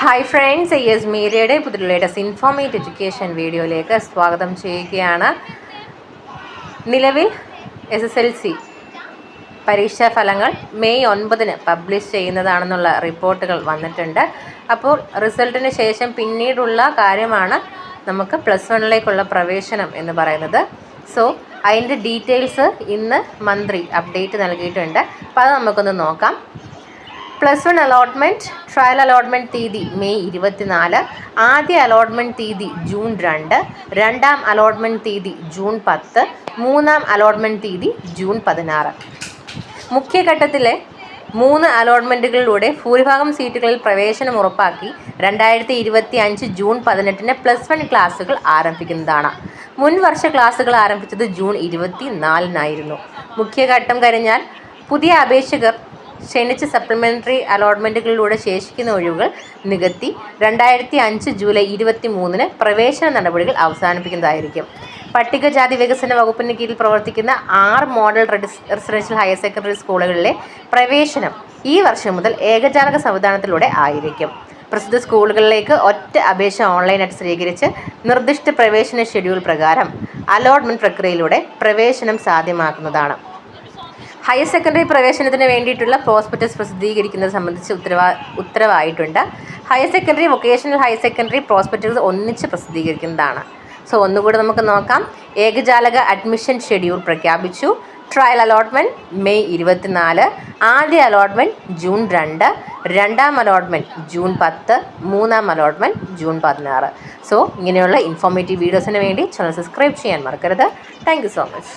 Hi friends, S മീഡിയയുടെ പുതിയ latest informative education വീഡിയോയിലേക്ക് സ്വാഗതം ചെയ്യുകയാണ്. നിലവിൽ SSLC പരീക്ഷാ ഫലങ്ങൾ മെയ് 9 പബ്ലിഷ് ചെയ്യുന്നതാണെന്നുള്ള റിപ്പോർട്ടുകൾ വന്നിട്ടുണ്ട്. അപ്പോൾ റിസൾട്ടിന് ശേഷം പിന്നീടുള്ള കാര്യമാണ് നമുക്ക് +1 പ്രവേശനം എന്ന് പറയുന്നത്. സോ അതിൻ്റെ ഡീറ്റെയിൽസ് ഇന്ന് മന്ത്രി അപ്ഡേറ്റ് നൽകിയിട്ടുണ്ട്. അപ്പോൾ അത് നമുക്കൊന്ന് നോക്കാം. +1 അലോട്ട്മെൻറ്റ് ട്രയൽ അലോട്ട്മെൻറ്റ് തീയതി മെയ് 24, ആദ്യ അലോട്ട്മെൻറ്റ് തീയതി ജൂൺ 2, രണ്ടാം അലോട്ട്മെൻറ്റ് തീയതി ജൂൺ 10, മൂന്നാം അലോട്ട്മെൻറ്റ് തീയതി ജൂൺ 16. മുഖ്യഘട്ടത്തിലെ 3 അലോട്ട്മെൻറ്റുകളിലൂടെ ഭൂരിഭാഗം സീറ്റുകളിൽ പ്രവേശനം ഉറപ്പാക്കി 2025 ജൂൺ 18 +1 ക്ലാസുകൾ ആരംഭിക്കുന്നതാണ്. മുൻ വർഷ ക്ലാസുകൾ ആരംഭിച്ചത് ജൂൺ 24 മുഖ്യഘട്ടം കഴിഞ്ഞാൽ പുതിയ അപേക്ഷകർ ക്ഷണിച്ച് സപ്ലിമെൻ്ററി അലോട്ട്മെൻറ്റുകളിലൂടെ ശേഷിക്കുന്ന ഒഴിവുകൾ നികത്തി 2005 ജൂലൈ 23 പ്രവേശന നടപടികൾ അവസാനിപ്പിക്കുന്നതായിരിക്കും. പട്ടികജാതി വികസന വകുപ്പിന് കീഴിൽ പ്രവർത്തിക്കുന്ന 6 മോഡൽ റെസിഡൻഷ്യൽ ഹയർ സെക്കൻഡറി സ്കൂളുകളിലെ പ്രവേശനം ഈ വർഷം മുതൽ ഏകജാലക സംവിധാനത്തിലൂടെ ആയിരിക്കും. പ്രസ്തുത സ്കൂളുകളിലേക്ക് ഒറ്റ അപേക്ഷ ഓൺലൈനായിട്ട് സ്വീകരിച്ച് നിർദ്ദിഷ്ട പ്രവേശന ഷെഡ്യൂൾ പ്രകാരം അലോട്ട്മെൻറ്റ് പ്രക്രിയയിലൂടെ പ്രവേശനം സാധ്യമാക്കുന്നതാണ്. ഹയർ സെക്കൻഡറി പ്രവേശനത്തിന് വേണ്ടിയിട്ടുള്ള പ്രോസ്പെക്ടസ് പ്രസിദ്ധീകരിക്കുന്നത് സംബന്ധിച്ച് ഉത്തരവായിട്ടുണ്ട്. Higher secondary, vocational higher secondary prospectus ഒന്നിച്ച് പ്രസിദ്ധീകരിക്കുന്നതാണ്. സോ ഒന്നുകൂടി നമുക്ക് നോക്കാം. ഏകജാലക അഡ്മിഷൻ ഷെഡ്യൂൾ പ്രഖ്യാപിച്ചു. ട്രയൽ അലോട്ട്മെൻറ്റ് മെയ് 24, ആദ്യ അലോട്ട്മെൻറ്റ് ജൂൺ 2, രണ്ടാം അലോട്ട്മെൻറ്റ് ജൂൺ 10, മൂന്നാം അലോട്ട്മെൻറ്റ് ജൂൺ 16. സോ ഇങ്ങനെയുള്ള ഇൻഫോർമേറ്റീവ് വീഡിയോസിന് വേണ്ടി ചാനൽ സബ്സ്ക്രൈബ് ചെയ്യാൻ മറക്കരുത്. Thank you so much.